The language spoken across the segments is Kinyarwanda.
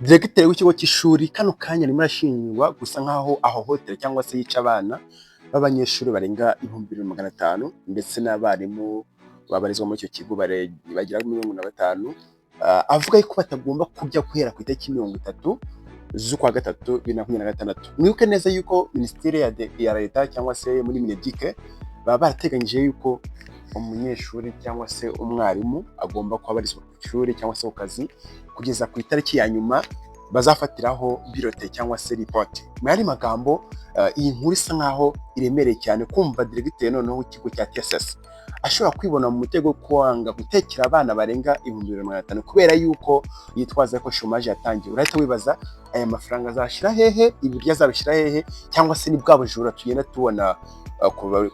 Diregiteri w'ikigo cy'ishuri kano kanya arimo arashinjwa gusa nk'aho ahohotera cyangwa se yica abana b'abanyeshuri barenga 2500 ndetse n'abarimu babarizwa muri icyo kigo bagera kuri 15,000, avuga yuko batagomba kurya guhera ku itariki 30 z'ukwa gatatu 2026. Mwibuke neza yuko Minisiteri ya Leta cyangwa se muri Mineduc baba barateganyije yuko umunyeshuri cyangwa se umwarimu agomba kuba abarizwa ku ishuri cyangwa se ku kazi kugeza ku itariki ya nyuma bazafatiraho birote cyangwa se report. Mu yandi magambo, iyi nkuru isa nkaho iremereye cyane kumva diregiteri noneho w'ikigo cya TSS ashobora kwibona mu mutego wo kwanga gutekera abana barenga 2500 kubera yuko yitwaza ko chômage yatangiye. Urahita wibaza aya mafaranga azashira hehe, ibiryo azabishira hehe, cyangwa se ni bwa bujura tugenda tubona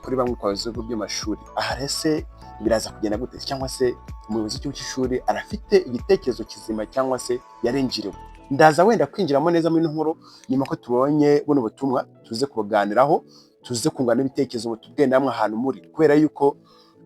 kuri bamwe kwa bigo by'amashuri. Aha rese biraza kugenda gute, cyangwa se umuyobozi w'ikigo cy'ishuri arafite igitekerezo kizima cyangwa se yarenjiriwe? Ndaza wenda kwinjiramo neza muri nkuru nyuma ko tubonye buno butumwa, tuze kubaganiraho, tuze kungana ibitekerezo ngo tubwende namwe ahantu muri, kubera yuko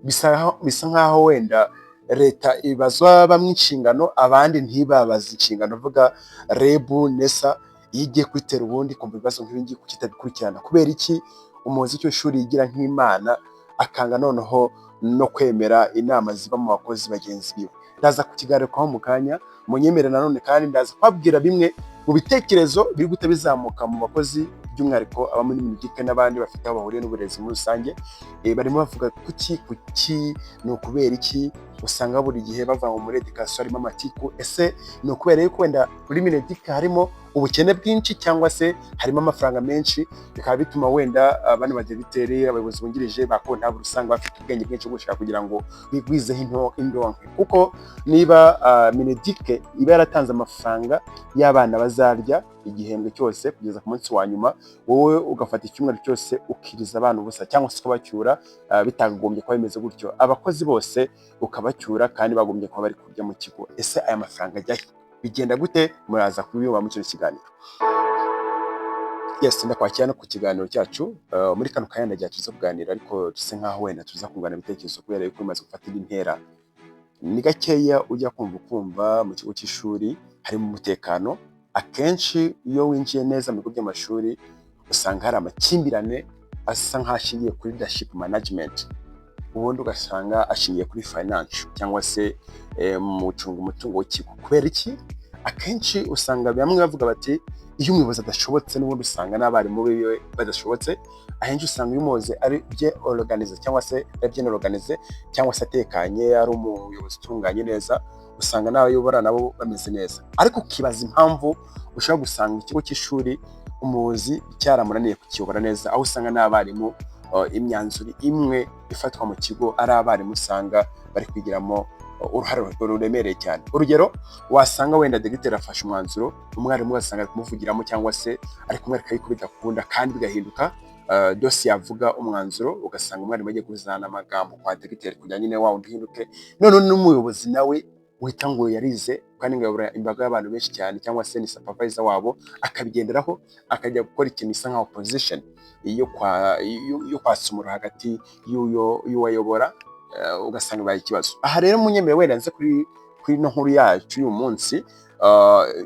bisa nkaho wenda leta ibazwa bamwe inshingano abandi ntibabaza inshingano, vuga REB, NESA yigiye kwitera ubundi kumva ibibazo nk'ibi ngiye kitabikurikirana. Kubera iki umuyobozi w'icyo shuri yigira nk'Imana akanga noneho no kwemera inama ziba mu bakozi bagenzi biwe? Ndaza kukigarukaho mu kanya, munyemere nanone kandi ndaza kwabwira bimwe mu bitekerezo biri gute bizamuka mu bakozi by'umwihariko aba muri Mineduc n'abandi bafite aho bahuriye n'uburezi muri rusange. Barimo bavuga kuki ni ukubera iki usanga buri gihe bava muri education harimo amatiku? Ese ni ukubera yuko wenda muri Mineduc harimo ubukene bwinshi cyangwa se harimo amafaranga menshi bikaba bituma wenda abandi badiregiteri, abayobozi bungirije bakora ntabwo usanga bafite ubwenge bwinshi bwo gushaka kugira ngo bigwizeho indonke? Kuko niba Mineduc iba yaratanze amafaranga y'abana bazarya igihembwe cyose kugeza ku munsi wa nyuma, wowe ugafata icyumweru cyose ukiriza abana ubusa cyangwa se ukabacyura, bitagombye kuba bimeze gutyo. Abakozi bose ukabacyura kandi bagombye kuba bari kurya mu kigo. Ese aya mafaranga ajyahe? Bigenda gute? Muraza kubibona muri kino kiganiro. Yes, ndakwakira no ku kiganiro cyacu. Muri kano kanya ndagiye tuza kuganira, ariko tuse nkaho wenda tuza kungana ibitekerezo kubera yuko umaze gufata intera. Ni gakeya ujya kumva mu kigo cy'ishuri harimo umutekano. Akenshi iyo winjiye neza mu bigo by'amashuri usanga hari amakimbirane asa nk'ashingiye kuri leadership management, ubundi ugasanga ashingiye kuri finance cyangwa se mu gucunga umutungo w'ikigo. Kubera iki? Akenshi usanga bamwe bavuga bati iyo umuyobozi adashobotse n'ubundi usanga n'abarimu biwe badashobotse. Ahenshi usanga uyu muyobozi ari bye organize cyangwa se bien organize cyangwa se atekanye, ari umuyobozi utunganye neza, usanga n'abayobora nabo bameze neza. Ariko ukibaza impamvu ushobora gusanga ikigo cy'ishuri umuyobozi cyaramunaniye kukiyobora neza, aho usanga n'abarimu imyanzuro imwe ifatwa mu kigo ari abarimu usanga bari kwigiramo uruhare ruremereye cyane. Urugero, wasanga wenda diregiteri afashe umwanzuro, umwarimu ugasanga ari kumuvugiramo cyangwa se ari kumwereka yuko bidakunda kandi bigahinduka dosiye yavuga umwanzuro, ugasanga umwarimu agiye kuzana amagambo kwa diregiteri kugira nyine wa wundi uhinduke. None n'umuyobozi nawe wita ngo yarize kandi ngayobora imbaga y'abantu benshi cyane cyangwa se ni supervisor wabo, akabigenderaho akajya gukora ikintu isa nka opposition yo kwatsa umuriro hagati y'uwayobora, ugasanga baye ikibazo. Aha rero munyemere wenda nze kuri no nkuru yacu uyu munsi,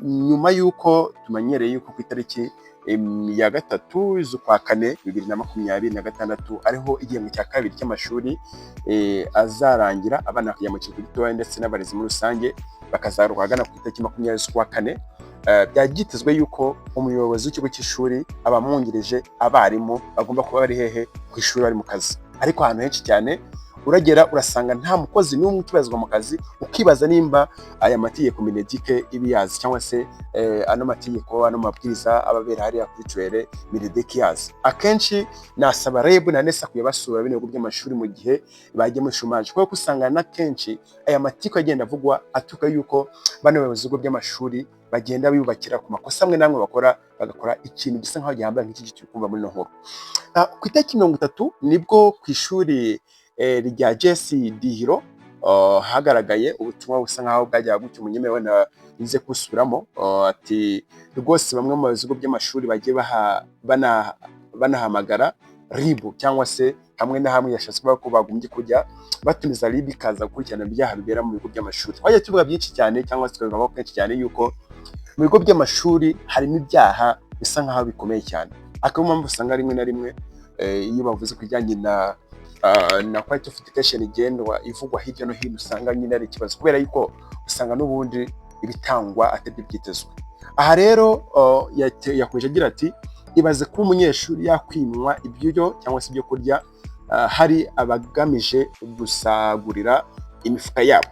nyuma y'uko tumenyereye yuko ku itariki ya 3 z'ukwa 4 2026 ariho igihembwe cya kabiri cy'amashuri azarangira, abana bakajya mu kigo gitoya ndetse n'abarezi muri rusange bakazaruka hagana ku itariki 20 z'ukwa 4. Byagitezwe yuko umuyobozi w'ikigo cy'ishuri abamwungirije abarimu bagomba kuba bari hehe? Ku ishuri, bari mu kazi. Ariko ahantu henshi cyane uragera urasanga nta mukozi n'umwe ukibazwa mu kazi, ukibaza nimba aya mategeko Mineduc ibiyazi cyangwa se ano mategeko ano mabwiriza ababera hariya kuri Twere Mineduc yazi. Akenshi nasaba REB na NESA kuyabasura bino bigo by'amashuri mu gihe bagiye muri chômage, kuko usanga na kenshi aya mategeko agenda avugwa atuka yuko bano bayobozi b'ibigo by'amashuri bagenda biyubakira ku makosa amwe namwe bagakora ikintu gisa nkaho gihambaye nk'iki turi kumva muri no nkuru. Ku itariki 30 nibwo ku ishuri rya JS Dihiro hagaragaye ubutumwa busa nkaho bwajyaga gutyo. Munyemere wenda nize kusubiramo, ati rwose bamwe mu bigo by'amashuri bagiye banahamagara RIB cyangwa se hamwe na hamwe yashatse ko bagombye kujya batumiza RIB ikaza gukurikirana ibyaha bibera mu bigo by'amashuri. Twajya tuvuga byinshi cyane cyangwa se tukavuga kenshi cyane yuko mu bigo by'amashuri harimo ibyaha bisa nk'aho bikomeye cyane, akaba mpamvu usanga rimwe na rimwe iyo bavuze ku bijyanye na quality of education igendwa ivugwa hirya no hino, usanga nyine ari ikibazo kubera yuko usanga n'ubundi ibitangwa atari byitezwe. Aha rero yakomeje agira ati ibaze kuba umunyeshuri yakwimwa ibiryo cyangwa se ibyo kurya hari abagamije gusagurira imifuka yabo.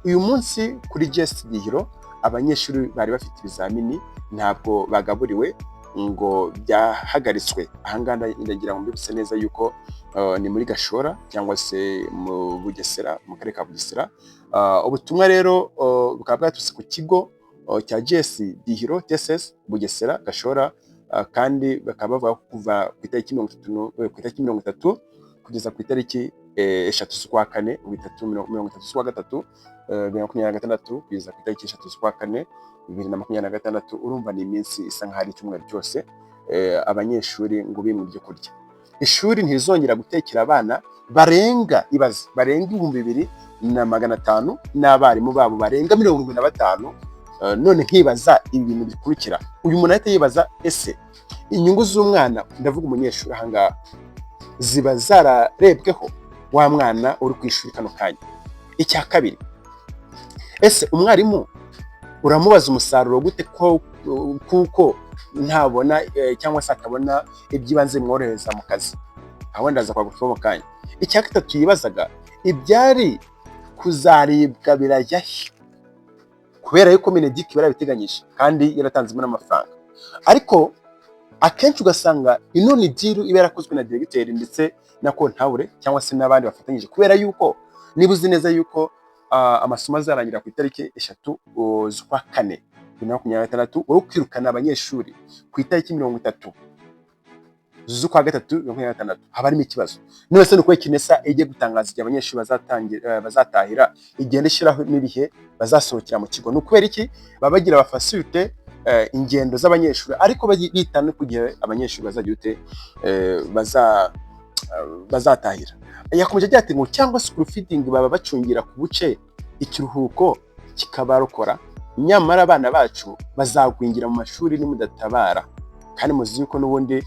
Uyu munsi kuri GS Gihiro abanyeshuri bari bafite ibizamini ntabwo bagaburiwe ngo byahagaritswe. Ahangaha ndagira ngo mbibutse neza yuko ni muri Gashora cyangwa se mu Bugesera, mu karere ka Bugesera. Ubutumwa rero bukaba bwaturutse ku kigo cya GS Gihiro TSS Bugesera Gashora, kandi bakaba bavuga kuva ku itariki 30 kugeza ku itariki 3 z'ukwa kane 30 z'ukwa gatatu 2026 kugeza ku itariki 3 z'ukwa kane 2026. Urumva ni iminsi isa nk'aho ari icyumweru cyose abanyeshuri ngo bimwe ibyo kurya. Ishuri ntirizongera gutekera abana barenga 2,500 n'abarimu babo barenga 75. None nkibaza ibi bintu bikurikira, uyu muntu ahita yibaza ese inyungu z'umwana, ndavuga umunyeshuri ahangaha, ziba zararebweho wa mwana uri ku ishuri kano kanya? Icya kabiri, ese umwarimu uramubaza umusaruro gute kuko ntabona cyangwa se atabona iby'ibanze bimworohereza mu kazi? aho ndaza kwagutwa mu kanya. Icya gatatu yibazaga, ibyari kuzaribwa birajya he? Kubera yuko Mineduc barabiteganyije kandi yaratanzemo n'amafaranga, ariko akenshi ugasanga ino ni deal iba yarakozwe na directeur ndetse na kontabule cyangwa se n'abandi bafatanyije, kubera yuko niba uzi neza yuko amasomo azarangira ku itariki 3 z'ukwa kane 2026, wowe kwirukana abanyeshuri ku itariki 30 z'ukwa gatatu 2026, haba harimo ikibazo. None se nuko Kinesa ijye gutangaza igihe abanyeshuri bazatahira, igenda ishyiraho n'ibihe bazasohokera mu kigo? Ni ukubera iki baba bagira abafasirite ingendo z'abanyeshuri ariko bitana ku gihe abanyeshuri bazajya ute bazatahira? Yakomeje agira ati ngo cyangwa school feeding baba bacungira ku buce ikiruhuko kikabarokora, nyamara abana bacu bazagwingira mu mashuri nimudatabara. Kandi muzi yuko n'ubundi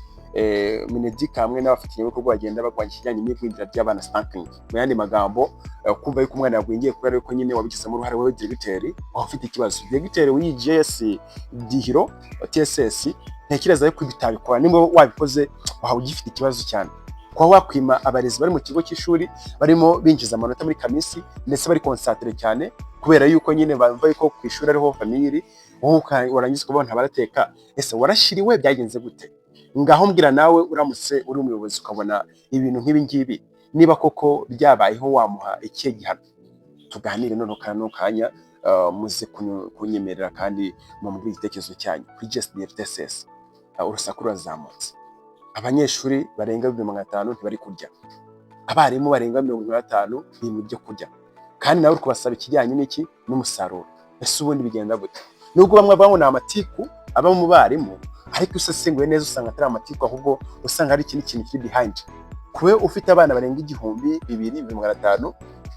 Mineduc hamwe n'abafatanyabikorwa bagenda bagwanya ikijyanye n'igwingira ry'abana stunting. Mu yandi magambo, kumva yuko umwana yagwingiye kubera yuko nyine wabigizemo uruhare wowe directeur ufite ikibazo. Directeur w'iyi GS Gihiro TSS ntekereza yuko bitabikora, nimba wabikoze wahawe ugifite ikibazo cyane. Kwa wakwima abarezi bari mu kigo cy'ishuri barimo binjiza amanota muri kamisi ndetse bari concentré cyane kubera yuko nyine bamva yuko ku ishuri ariho family, wowe warangiza kubona barateka. Ese warashiriwe byagenze gute? Ngaho mbwira nawe uramutse uri umuyobozi ukabona ibintu nk'ibi ngibi, niba koko byabayeho wamuha ikihe gihano? Tuganire none kanya muze kunyemerera kandi mu mbwira igitekerezo cyanyu kuri GS TSS. Urusaku rurazamutse, abanyeshuri barenga 500 ntibari kurya, abarimu barenga 50 bimwe byo kurya, kandi nawe uri kubasaba ikijyanye n'iki n'umusaruro. Ese ubundi bigenda gute? Nubwo bamwe babona amatiku aba mu barimu, ariko usesenguye neza usanga atari amatiku, ahubwo usanga hari ikindi kintu kiri behind. Kuwe ufite abana barenga 2,500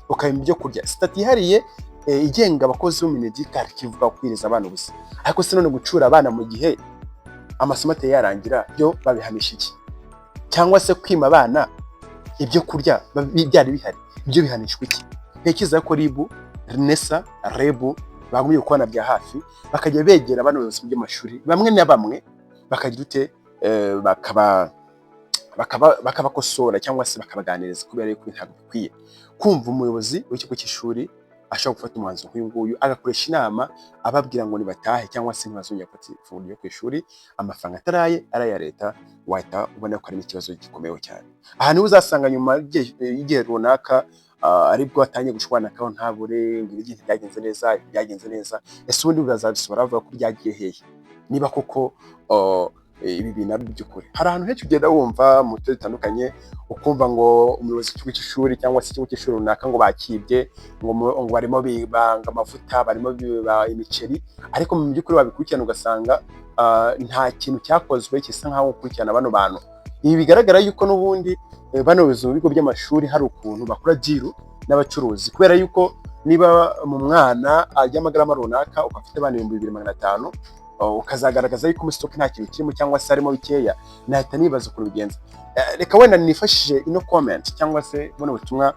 ukayima ibyo kurya, stati ihariye igenga abakozi bo Mineduc kivuga kwiriza abana ubusa. Ariko se none gucura abana mu gihe amasomo ateye yarangira byo babihanisha iki? Cyangwa se kwima abana ibyo kurya byari bihari, ibyo bihanishwa iki? Ntekereza ko RIB, RNESA, REB bagumye gukora bya hafi, bakajya begera abana bose mu by'amashuri bamwe na bamwe, bakagira ute bakabakosora cyangwa se bakabaganiriza, kubera yuko ntabwo bikwiye kumva umuyobozi w'ikigo cy'ishuri ashobora gufata umwanzuro nk'uyu nguyu agakoresha inama ababwira ngo nibatahe cyangwa se ntibazongera gufata ifunguro ryo ku ishuri, amafaranga ataraye ari aya leta. Wahita ubona ko harimo ikibazo gikomeye cyane. Aha niho uzasanga nyuma y'igihe runaka aribwo atangiye gushwana kaho ntabure ngo ibintu byagenze neza. Ese ubundi bazabisubira bavuga ko byagiye hehe niba koko ibi bintu ari by'ukuri? Hari ahantu henshi ugenda wumva mu turere dutandukanye ukumva ngo umuyobozi w'ikigo cy'ishuri cyangwa se ikigo cy'ishuri runaka ngo bakibye, ngo barimo bibanga amavuta, barimo biba imiceri, ariko mu by'ukuri babikurikirana ugasanga nta kintu cyakozwe gisa nkaho gukurikirana bano bantu. Ibi bigaragara yuko n'ubundi bano bizo mu bigo by'amashuri hari ukuntu bakora deal n'abacuruzi, kubera yuko niba mu mwana arya amagarama runaka ukafite abana 2500 ukazagaragaza yuko muri stock nta kintu kirimo cyangwa se harimo bikeya, nahita nibaza ukuntu bigenza. Reka wenda nifashishije ino comment cyangwa se buno butumwa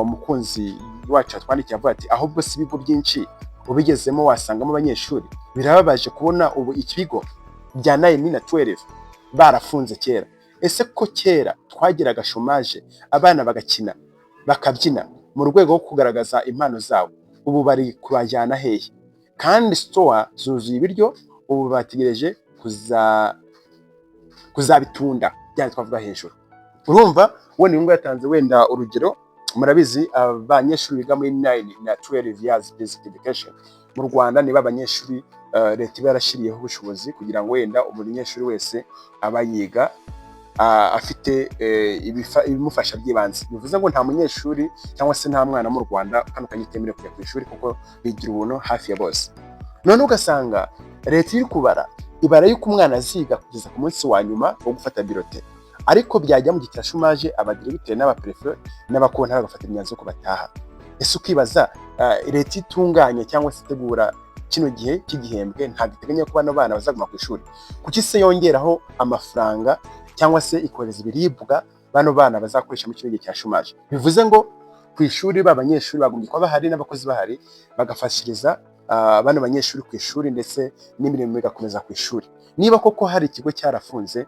umukunzi wacu atwandikiye avuga ati ahubwo si ibigo byinshi ubigezemo wasangamo abanyeshuri, birababaje kubona ubu ikigo bya 9 na 12 barafunze kera. Ese ko kera twagiraga chômage abana bagakina bakabyina mu rwego rwo kugaragaza impano zabo, ubu bari kubajyana hehe? Kandi store zuzuye ibiryo, ubu bategereje kuzabitunda byane twavuga hejuru. Urumva wone ngo yatanze wenda urugero, murabizi abanyeshuri biga muri 9 na 12 years basic education mu Rwanda niba abanyeshuri leta barashiriyeho ubushobozi kugira ngo wenda umunyeshuri wese aba yiga afite ibimufasha by'ibanze. Bivuze ngo nta munyeshuri cyangwa se nta mwana mu Rwanda kano kanyitemere kujya ku ishuri kuko bigira ubuntu hafi ya bose. None ugasanga leta iri kubara ibara yuko umwana aziga kugeza ku munsi wa nyuma wo gufata birote, ariko byajya mu gitira chômage abadirecteur n'abaprefet n'abakontara bagafata imyanzuro ko bataha. Ese ukibaza leta itunganya cyangwa se itegura kino gihe cy'igihembwe ntabwo iteganya ko bano bana bazaguma ku ishuri, kuki se yongeraho amafaranga cyangwa se ikoreza ibiribwa bano bana bazakoresha mu kino gihe cya chômage? Bivuze ngo ku ishuri b'abanyeshuri bagumye kwa bahari n'abakozi bahari bagafashiriza bano banyeshuri ku ishuri ndetse n'imirimo igakomeza ku ishuri. Niba koko hari ikigo cyarafunze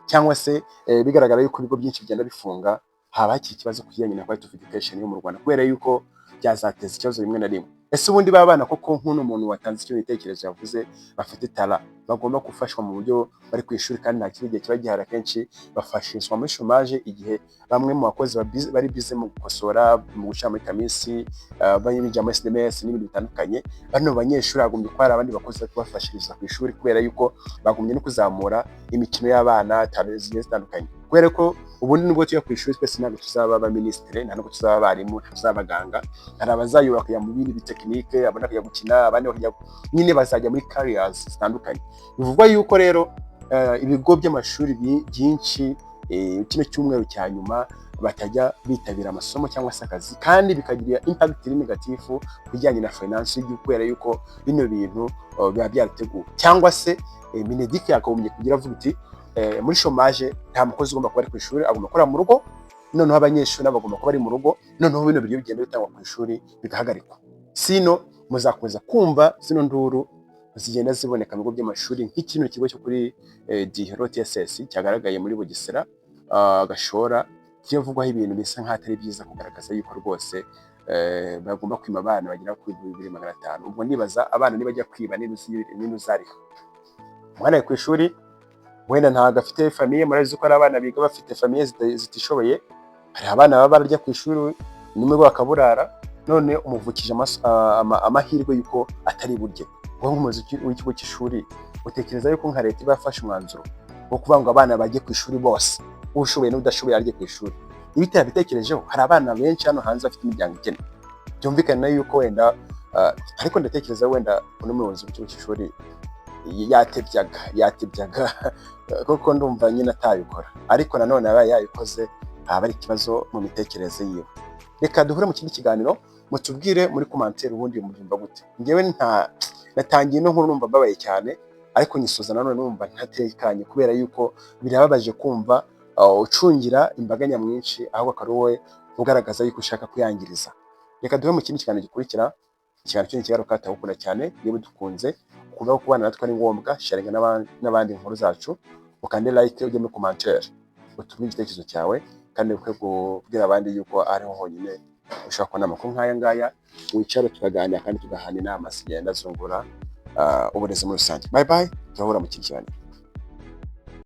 cyangwa se bigaragara yuko ibigo byinshi bigenda bifunga, haba iki kibazo kujyanye na quality of education yo mu Rwanda, kubera yuko byazateza ikibazo rimwe na rimwe. Ese ubundi babana koko nk'uno muntu watanze icyo bitekerezo yavuze bafite tara bagomba gufashwa mu buryo bari ku ishuri, kandi nta kigiye kiba gihara kenshi bafashishwa muri chômage igihe bamwe mu bakozi bari bize mu gukosora mu guca muri kamisi bayinjira muri SMS n'ibindi bitandukanye. Bano banyeshuri agomba kwara abandi bakozi bafashiriza ku ishuri, kubera yuko bagumye no kuzamura imikino y'abana zigiye zitandukanye, kubera ko ubundi nubwo tuya ku ishuri twese ntabwo tuzaba aba ministre, ntabwo tuzaba abarimu, tuzaba abaganga. Hari abazayubaka mu bindi bitekinike, abana kujya gukina, abandi bakajya nyine bazajya muri careers zitandukanye. Bivugwa yuko rero ibigo by'amashuri byinshi kino cyumweru cya nyuma batajya bitabira amasomo cyangwa se akazi, kandi bikagira impact negative bijyanye na finance y'igihugu, kubera yuko bino bintu biba byarateguwe. Cyangwa se Mineduc yakagombye kugira avuga iti muri chômage nta mukozi ugomba kuba ari ku ishuri, agomba gukora mu rugo, noneho abanyeshuri bagomba kuba ari mu rugo, noneho bino biryo bigenda bitangwa ku ishuri bigahagarikwa. Sino muzakomeza kumva zino nduru zigenda ziboneka mu bigo by'amashuri nk'ikino kigo cyo kuri Gihero TSS cyagaragaye muri Bugesera Gashora, kivugwaho ibintu bisa nk'atari byiza, kugaragaza yuko rwose bagomba kwima abana bagira ku 2500. Ubwo nibaza abana nibajya kwiba n'inuzariho umwana ari ku ishuri, wenda ntago afite famille, murazi ko ari abana biga bafite famille zitishoboye. Hari abana baba barajya ku ishuri nimwe bakaburara, none umuvukije amahirwe yuko atari burye. Ngo nk'umuzi w'ikigo cy'ishuri utekereza yuko nka leta ibafasha umwanzuro wo kuvuga ngo abana bajye ku ishuri bose, ushoboye n'udashoboye arye ku ishuri? Ibitera bitekerejeho hari abana benshi hano hanze bafite imiryango ikene, byumvikana yuko wenda ariko ndatekereza wenda uno muyobozi w'ikigo cy'ishuri yatebyaga kuko ndumva nyine atabikora, ariko nanone aba yayikoze haba ari ikibazo mu mitekerereze yiwe. Reka duhure mu kindi kiganiro, mutubwire muri commentaire ubundi mubyumva gute. Ngewe natangiye no nkuru numva babaye cyane, ariko nyisoza nanone numva ntatekanye, kubera yuko birababaje kumva ucungira imbaga nyamwinshi ahubwo akari wowe ugaragaza yuko ushaka kuyangiriza. Reka duhure mu kindi kiganiro gikurikira, ikiganiro cy'ini kigaruka atawukunda cyane. Niba dukunze kuvuga ko kubana natwe ari ngombwa, sharinga n'abandi inkuru zacu, ukande like, ujye muri commentaire utume igitekerezo cyawe, kandi ukwiye kubwira abandi yuko ariho honyine ushaka kubona amakuru nk'aya ngaya, wicare tukaganira kandi tugahana inama zigenda zungura uburezi muri rusange. Bye bye, turahura mu kindi kiganiro.